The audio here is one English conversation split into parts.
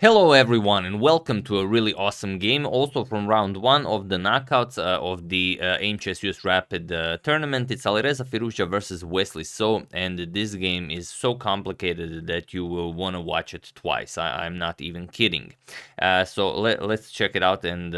Hello everyone and welcome to a really awesome game, also from round 1 of the knockouts of the Aimchess US Rapid tournament. It's Alireza Firouzja versus Wesley, and this game is so complicated that you will want to watch it twice. I'm not even kidding. Let's check it out and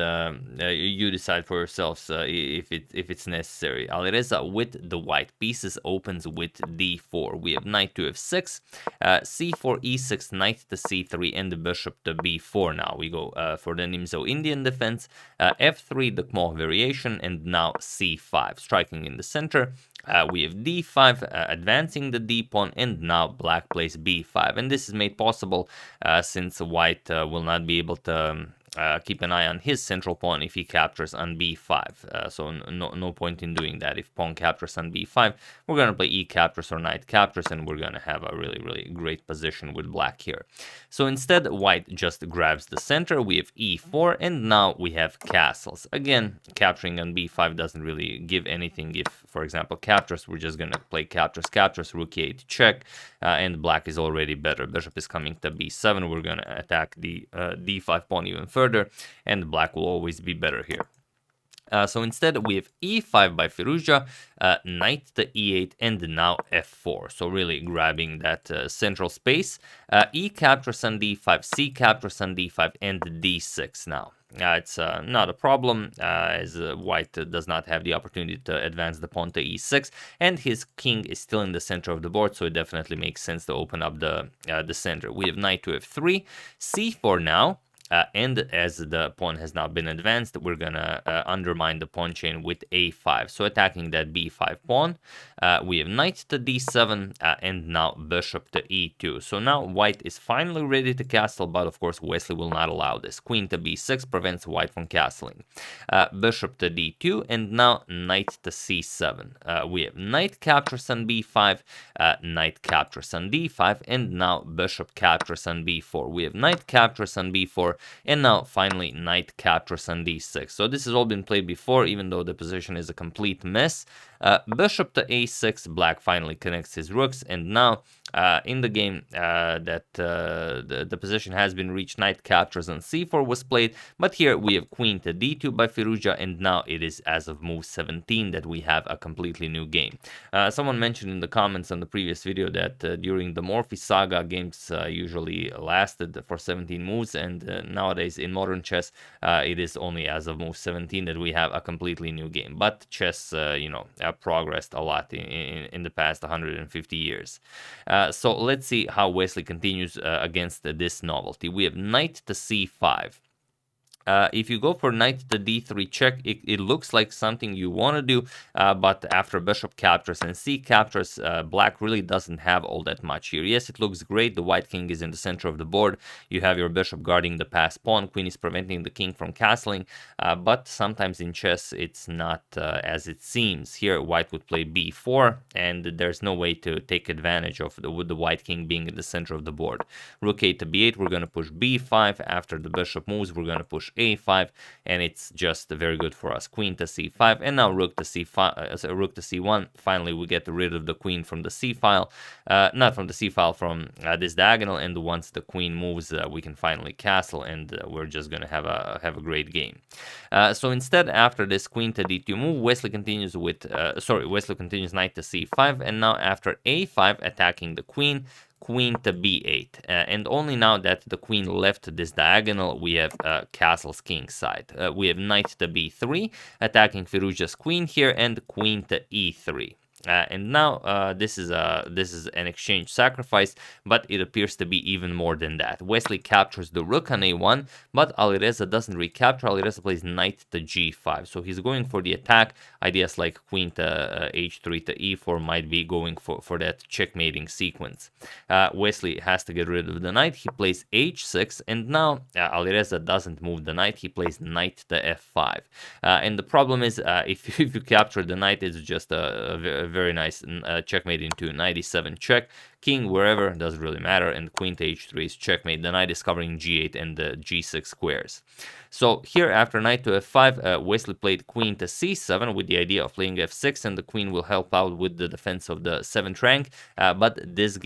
you decide for yourselves if it's necessary. Alireza with the white pieces opens with d4. We have knight to f6, c4, e6, knight to c3, and the bishop to b4. Now we go for the Nimzo-Indian defense, f3, the Kmoch variation, and now c5, striking in the center. We have d5, advancing the d pawn, and now black plays b5. And this is made possible since white will not be able to keep an eye on his central pawn if he captures on b5. So no point in doing that. If pawn captures on b5, we're going to play e captures or knight captures, and we're going to have a really great position with black here. So instead, white just grabs the center. We have e4, and now we have castles. Again, capturing on b5 doesn't really give anything. If, for example, captures, we're just going to play captures, rook e8 check, and black is already better. Bishop is coming to b7. We're going to attack the d5 pawn even further, and black will always be better here. So instead, we have e5 by Firouzja, knight to e8, and now f4. So really grabbing that central space. E captures on d5, c captures on d5, and d6 now. It's not a problem, as white does not have the opportunity to advance the pawn to e6, and his king is still in the center of the board, so it definitely makes sense to open up the center. We have knight to f3, c4 now. And as the pawn has now been advanced, we're gonna undermine the pawn chain with a5. So attacking that b5 pawn, we have knight to d7, and now bishop to e2. So now white is finally ready to castle, but of course Wesley will not allow this. Queen to b6 prevents white from castling. Bishop to d2, and now knight to c7. We have knight captures on b5, knight captures on d5, and now bishop captures on b4. We have knight captures on b4, and now finally knight captures on d6. So this has all been played before, even though the position is a complete mess. Bishop to a6, black finally connects his rooks, and now in the game the position has been reached. Knight captures on c4 was played, but here we have queen to d2 by Firouzja, and now it is as of move 17 that we have a completely new game. Someone mentioned in the comments on the previous video that during the Morphy saga, games usually lasted for 17 moves, and nowadays in modern chess it is only as of move 17 that we have a completely new game. But chess progressed a lot in the past 150 years. So let's see how Wesley continues against this novelty. We have knight to c5. If you go for knight to d3 check, it looks like something you want to do, but after bishop captures and c captures, black really doesn't have all that much here. Yes, it looks great. The white king is in the center of the board. You have your bishop guarding the passed pawn. Queen is preventing the king from castling, but sometimes in chess it's not as it seems. Here white would play b4, and there's no way to take advantage of the white king being in the center of the board. Rook a to b8, we're going to push b5. After the bishop moves, we're going to push a5, and it's just very good for us. Queen to c5, and now rook to c5, rook to c1. Finally, we get rid of the queen from the c file, not from the c file, from this diagonal. And once the queen moves, we can finally castle, and we're just gonna have a great game. So instead, after this queen to d2 move, Wesley continues with Wesley continues knight to c5, and now after a5, attacking the queen. Queen to b8, and only now that the queen left this diagonal, we have castles king side. We have knight to b3, attacking Firouzja's queen here, and queen to e3. And now this is an exchange sacrifice, but it appears to be even more than that. Wesley captures the rook on a1, but Alireza doesn't recapture. Alireza plays knight to g5, so he's going for the attack. Ideas like queen to h3 to e4 might be going for that checkmating sequence. Wesley has to get rid of the knight. He plays h6, and now Alireza doesn't move the knight. He plays knight to f5, and the problem is if you capture the knight, it's just a very nice checkmate into 97 check. King wherever, doesn't really matter, and queen to h3 is checkmate. The knight is covering g8 and the g6 squares. So here, after knight to f5, Wesley played queen to c7 with the idea of playing f6, and the queen will help out with the defense of the 7th rank. But this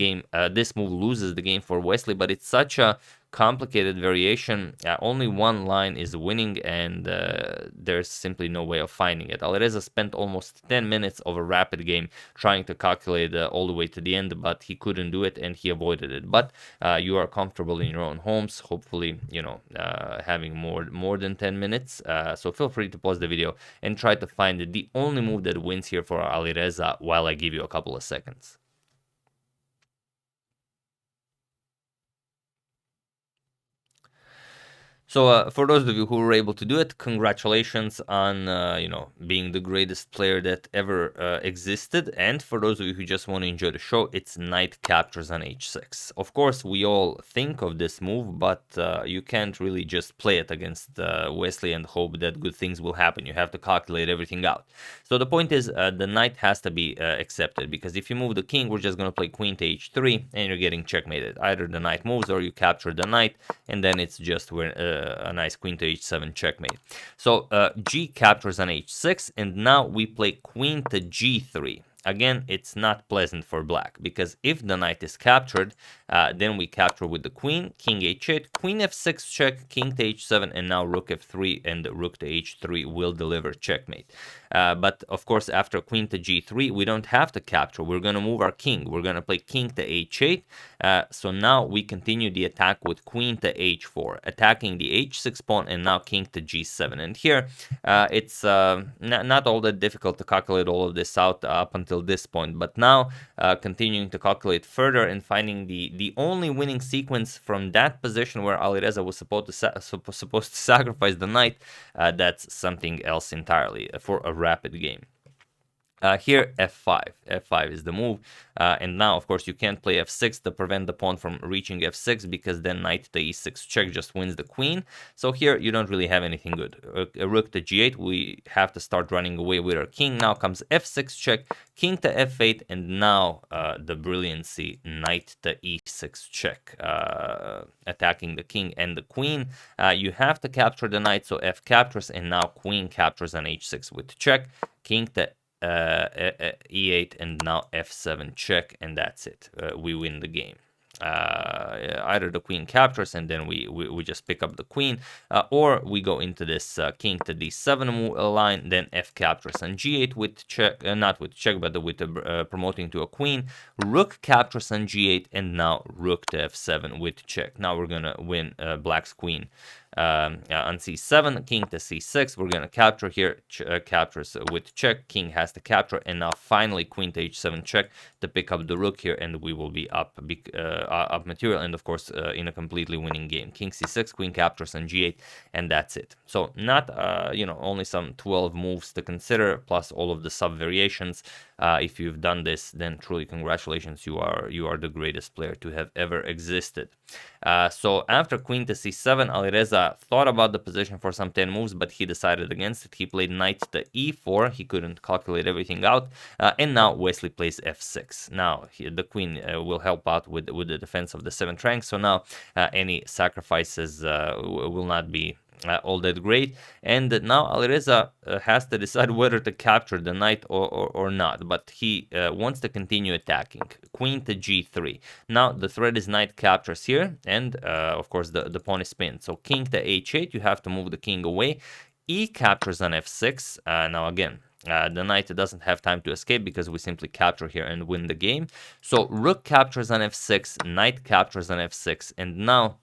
move loses the game for Wesley, but it's such a complicated variation. Only one line is winning, and there's simply no way of finding it. Alireza spent almost 10 minutes of a rapid game trying to calculate all the way to the end, but he couldn't do it, and he avoided it. But you are comfortable in your own homes, hopefully, having more than 10 minutes. So feel free to pause the video and try to find the only move that wins here for Alireza while I give you a couple of seconds. So for those of you who were able to do it, congratulations on being the greatest player that ever existed. And for those of you who just want to enjoy the show, it's knight captures on h6. Of course, we all think of this move, but you can't really just play it against Wesley and hope that good things will happen. You have to calculate everything out. So the point is, the knight has to be accepted, because if you move the king, we're just going to play queen to h3, and you're getting checkmated. Either the knight moves or you capture the knight, and then it's just a nice queen to h7 checkmate. So g captures on h6, and now we play queen to g3. Again, it's not pleasant for black, because if the knight is captured, then we capture with the queen, king h8, queen f6 check, king to h7, and now rook f3 and rook to h3 will deliver checkmate. But of course, after queen to g3, we don't have to capture. We're going to move our king. We're going to play king to h8. So now we continue the attack with queen to h4, attacking the h6 pawn, and now king to g7. And here, it's not all that difficult to calculate all of this out up until this point. But now, continuing to calculate further and finding the only winning sequence from that position where Alireza was supposed to sacrifice the knight, that's something else entirely for a rapid game. Here, f5. f5 is the move. And now, of course, you can't play f6 to prevent the pawn from reaching f6, because then knight to e6 check just wins the queen. So here, you don't really have anything good. Rook to g8, we have to start running away with our king. Now comes f6 check, king to f8, and now the brilliancy, knight to e6 check, attacking the king and the queen. You have to capture the knight, so f captures, and now queen captures on h6 with check, king to e8, and now f7 check, and that's it. We win the game. Either the queen captures, and then we just pick up the queen, or we go into this king to d7 line, then f captures on g8 with check, not with check, but with promoting to a queen, rook captures on g8, and now rook to f7 with check. Now we're gonna win black's queen. On c7, king to c6, we're gonna capture here, captures with check, king has to capture, and now finally queen to h7 check to pick up the rook here, and we will be up material, and of course in a completely winning game. King c6, queen captures on g8, and that's it. So not only some 12 moves to consider, plus all of the sub variations. If you've done this, then truly congratulations, you are the greatest player to have ever existed. So after queen to c7, Alireza thought about the position for some 10 moves, but he decided against it. He played knight to e4. He couldn't calculate everything out, and now Wesley plays f6. Now the queen will help out with the defense of the 7th rank. So now any sacrifices will not be all that great, and now Alireza has to decide whether to capture the knight or not, but he wants to continue attacking. Queen to g3. Now the threat is knight captures here, and of course the pawn is pinned. So king to h8, you have to move the king away. E captures on f6. Now again, the knight doesn't have time to escape, because we simply capture here and win the game. So rook captures on f6, knight captures on f6, and now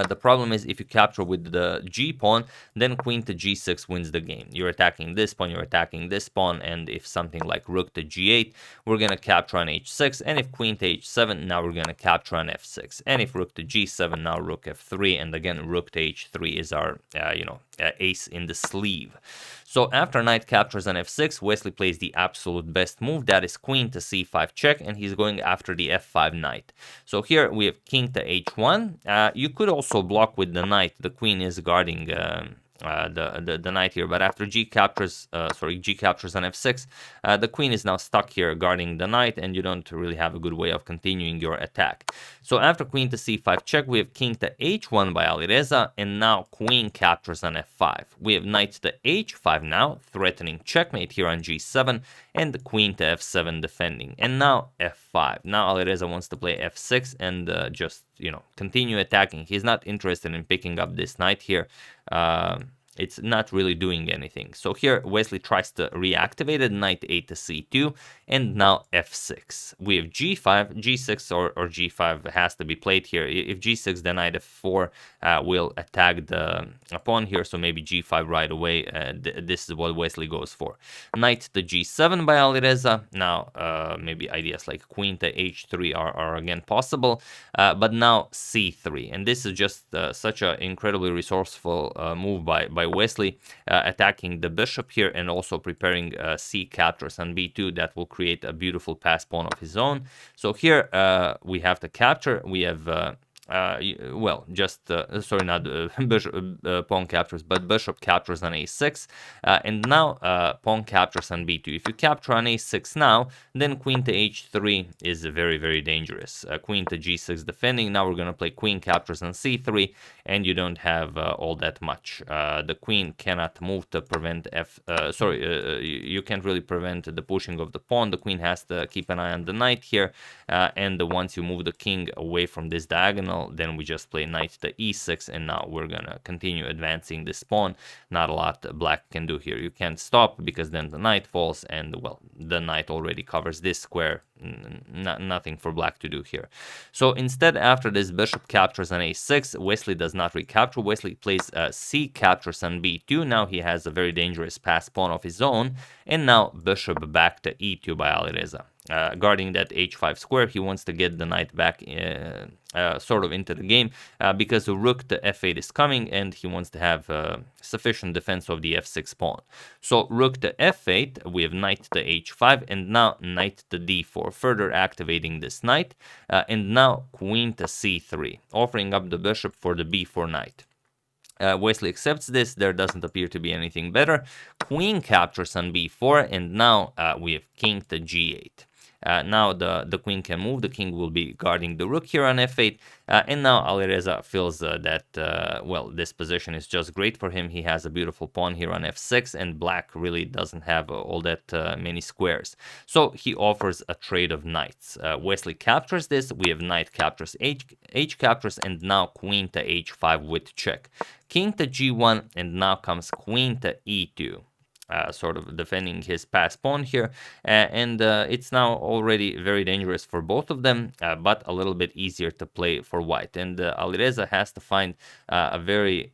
the problem is, if you capture with the g pawn, then queen to g6 wins the game. You're attacking this pawn, you're attacking this pawn, and if something like rook to g8, we're going to capture on h6, and if queen to h7, now we're going to capture on f6, and if rook to g7, now rook f3, and again, rook to h3 is our, ace in the sleeve. So after knight captures on f6, Wesley plays the absolute best move, that is queen to c5 check, and he's going after the f5 knight. So here we have king to h1. You could also block with the knight. The queen is guarding the knight here, but after g captures on f6, the queen is now stuck here guarding the knight, and you don't really have a good way of continuing your attack. So after queen to c5 check, we have king to h1 by Alireza, and now queen captures on f5. We have knight to h5 now, threatening checkmate here on g7, and the queen to f7 defending, and now f5. Now Alireza wants to play f6 and just continue attacking. He's not interested in picking up this knight here. It's not really doing anything. So here Wesley tries to reactivate it, knight a to c2, and now f6. We have g5, g6 or g5 has to be played here. If g6, then knight f4 will attack the pawn here, so maybe g5 right away. This is what Wesley goes for. Knight to g7 by Alireza. Now maybe ideas like queen to h3 are again possible, but now c3, and this is just such an incredibly resourceful move by Wesley, attacking the bishop here and also preparing c captures on b2 that will create a beautiful pass pawn of his own. So here we have the capture. We have sorry, not bishop, pawn captures, but bishop captures on a6, and now pawn captures on b2. If you capture on a6 now, then queen to h3 is very, very dangerous. Queen to g6 defending. Now we're going to play queen captures on c3, and you don't have all that much. The queen cannot move to prevent you can't really prevent the pushing of the pawn. The queen has to keep an eye on the knight here, and once you move the king away from this diagonal, then we just play knight to e6, and now we're gonna continue advancing this pawn. Not a lot black can do here. You can't stop because then the knight falls, and well, the knight already covers this square. Nothing for black to do here. So instead, after this bishop captures on a6, Wesley does not recapture. Wesley plays c captures on b2. Now he has a very dangerous pass pawn of his own, and now bishop back to e2 by Alireza. Guarding that h5 square, he wants to get the knight back sort of into the game because the rook to f8 is coming, and he wants to have sufficient defense of the f6 pawn. So rook to f8, we have knight to h5, and now knight to d4, further activating this knight, and now queen to c3, offering up the bishop for the b4 knight. Wesley accepts this. There doesn't appear to be anything better. Queen captures on b4, and now we have king to g8. Now the queen can move. The king will be guarding the rook here on f8, and now Alireza feels that well, this position is just great for him. He has a beautiful pawn here on f6, and black really doesn't have all that many squares. So he offers a trade of knights. Wesley captures this. We have knight captures, h captures, and now queen to h5 with check. King to g1, and now comes queen to e2. Sort of defending his pass pawn here, and it's now already very dangerous for both of them, but a little bit easier to play for white. And Alireza has to find a very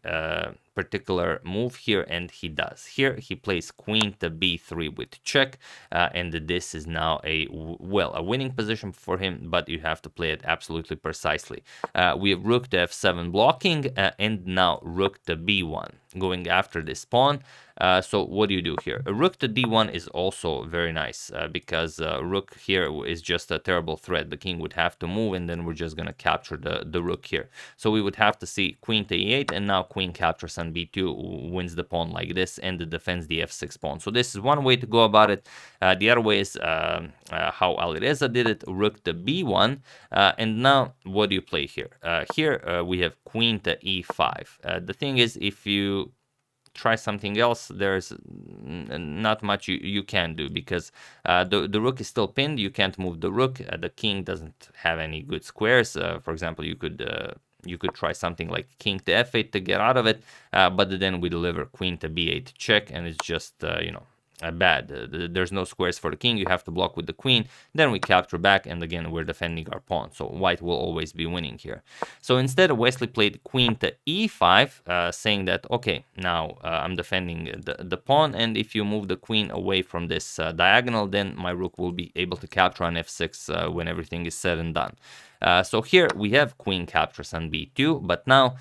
particular move here, and he does. Here he plays queen to b3 with check, and this is now a winning position for him, but you have to play it absolutely precisely. We have rook to f7 blocking, and now rook to b1 going after this pawn. So what do you do here? A rook to d1 is also very nice because rook here is just a terrible threat. The king would have to move, and then we're just going to capture the rook here. So we would have to see queen to e8, and now queen captures on b2, wins the pawn like this, and it defends the f6 pawn. So this is one way to go about it. The other way is how Alireza did it, rook to b1, and now what do you play here? Here we have queen to e5. The thing is, if you try something else, there's not much you can do because the rook is still pinned. You can't move the rook. The king doesn't have any good squares. For example, you could try something like king to f8 to get out of it, but then we deliver queen to b8 check, and it's just bad. There's no squares for the king. You have to block with the queen. Then we capture back, and again we're defending our pawn. So white will always be winning here. So instead, Wesley played queen to e5, saying that okay, now I'm defending the pawn, and if you move the queen away from this diagonal, then my rook will be able to capture on f6 when everything is said and done. So here we have queen captures on b2, but now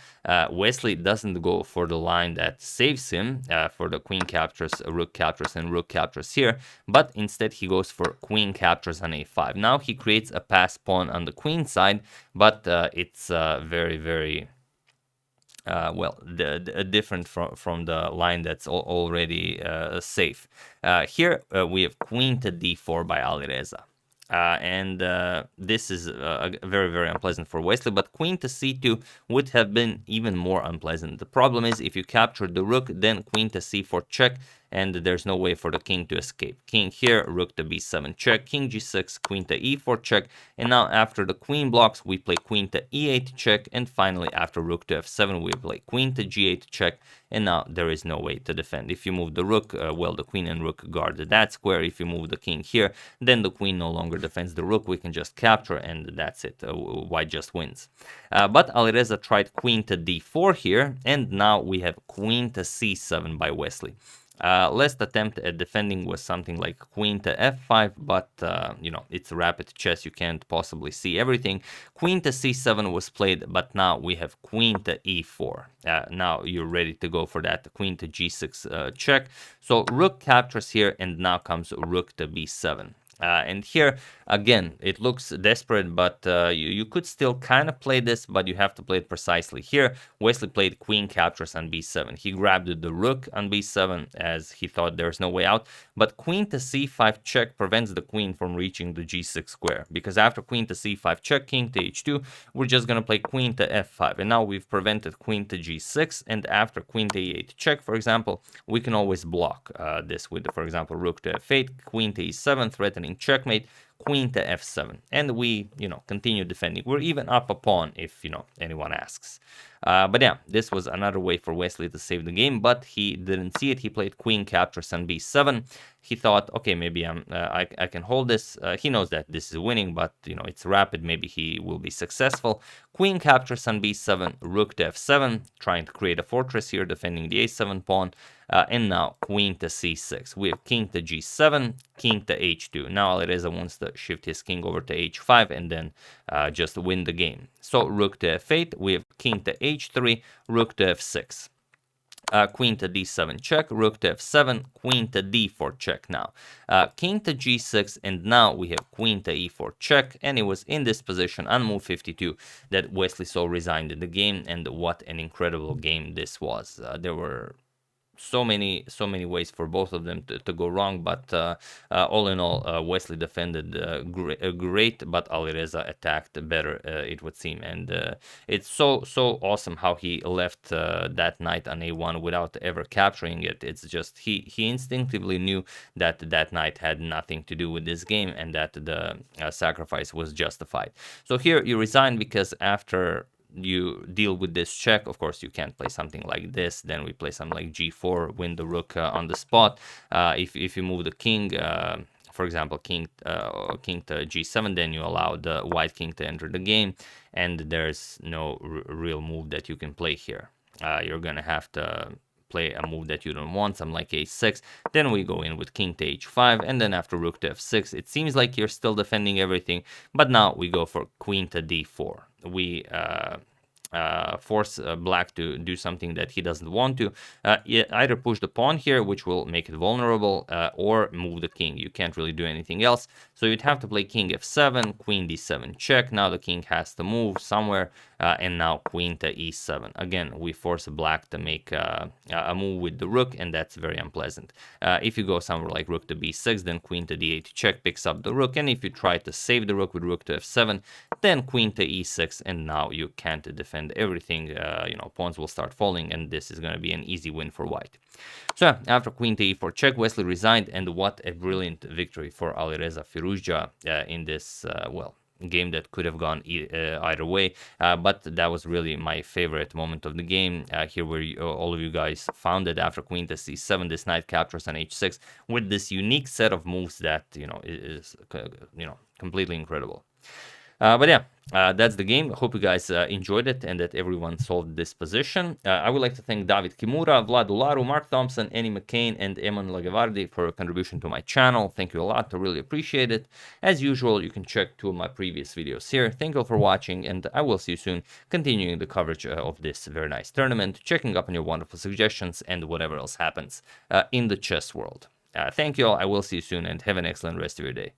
Wesley doesn't go for the line that saves him for the queen captures, rook captures, and rook captures here, but instead he goes for queen captures on a5. Now he creates a pass pawn on the queen side, but it's very, very different from the line that's already safe. Here we have queen to d4 by Alireza. And this is very, very unpleasant for Wesley, but queen to c2 would have been even more unpleasant. The problem is if you capture the rook, then queen to c4 check, and there's no way for the king to escape. King here, rook to b7 check, king g6, queen to e4 check, and now after the queen blocks, we play queen to e8 check, and finally after rook to f7, we play queen to g8 check, and now there is no way to defend. If you move the rook, well, the queen and rook guard that square. If you move the king here, then the queen no longer defends the rook. We can just capture, and that's it. White just wins. But Alireza tried queen to d4 here, and now we have queen to c7 by Wesley. Last attempt at defending was something like queen to f5, but you know, it's rapid chess, you can't possibly see everything. Queen to c7 was played, but now we have queen to e4. Now you're ready to go for that queen to g6 check. So rook captures here, and now comes rook to b7. And here, again, it looks desperate, but you could still kind of play this, but you have to play it precisely. Here, Wesley played queen captures on b7. He grabbed the rook on b7 as he thought there's no way out, but queen to c5 check prevents the queen from reaching the g6 square, because after queen to c5 check, king to h2, we're just going to play queen to f5, and now we've prevented queen to g6, and after queen to e8 check, for example, we can always block this with, for example, rook to f8, queen to e7, threatening checkmate, queen to f7, and we, you know, continue defending. We're even up a pawn if, you know, anyone asks. But yeah, this was another way for Wesley to save the game, but he didn't see it. He played queen captures on b7. He thought, okay, maybe I can hold this. He knows that this is winning, but, you know, it's rapid. Maybe he will be successful. Queen captures on b7, rook to f7, trying to create a fortress here, defending the a7 pawn. And now queen to c6. We have king to g7, king to h2. Now Alireza wants to shift his king over to h5 and then just win the game. So rook to f8, we have king to h3, rook to f6. Queen to d7 check, rook to f7, queen to d4 check now. King to g6, and now we have queen to e4 check, and it was in this position on move 52 that Wesley so resigned in the game, and what an incredible game this was. There were so many ways for both of them to go wrong, but all in all, Wesley defended great, but Alireza attacked better, it would seem. And it's so awesome how he left that knight on a1 without ever capturing it. It's just he instinctively knew that that knight had nothing to do with this game, and that the sacrifice was justified. So here you resign, because after you deal with this check, of course you can't play something like this. Then we play something like g4, win the rook on the spot. If you move the king, for example, king to g7, then you allow the white king to enter the game, and there's no real move that you can play here. You're gonna have to play a move that you don't want, something like a6. Then we go in with king to h5, and then after rook to f6, it seems like you're still defending everything, but now we go for queen to d4. We force black to do something that he doesn't want to. Either push the pawn here, which will make it vulnerable, or move the king. You can't really do anything else. So you'd have to play king f7, queen d7 check. Now the king has to move somewhere, and now queen to e7. Again, we force black to make a move with the rook, and that's very unpleasant. If you go somewhere like rook to b6, then queen to d8 check picks up the rook, and if you try to save the rook with rook to f7, then queen to e6, and now you can't defend everything. Pawns will start falling, and this is going to be an easy win for white. So after queen to e4 check, Wesley resigned, and what a brilliant victory for Alireza Firouzja in this, game that could have gone either way, but that was really my favorite moment of the game. Here where all of you guys found it after queen to c7, this knight captures on h6 with this unique set of moves that is completely incredible. But yeah, that's the game. I hope you guys enjoyed it and that everyone solved this position. I would like to thank David Kimura, Vlad Ularu, Mark Thompson, Annie McCain, and Eman Lagevardi for a contribution to my channel. Thank you a lot. I really appreciate it. As usual, you can check 2 of my previous videos here. Thank you all for watching, and I will see you soon, continuing the coverage of this very nice tournament, checking up on your wonderful suggestions, and whatever else happens in the chess world. Thank you all. I will see you soon, and have an excellent rest of your day.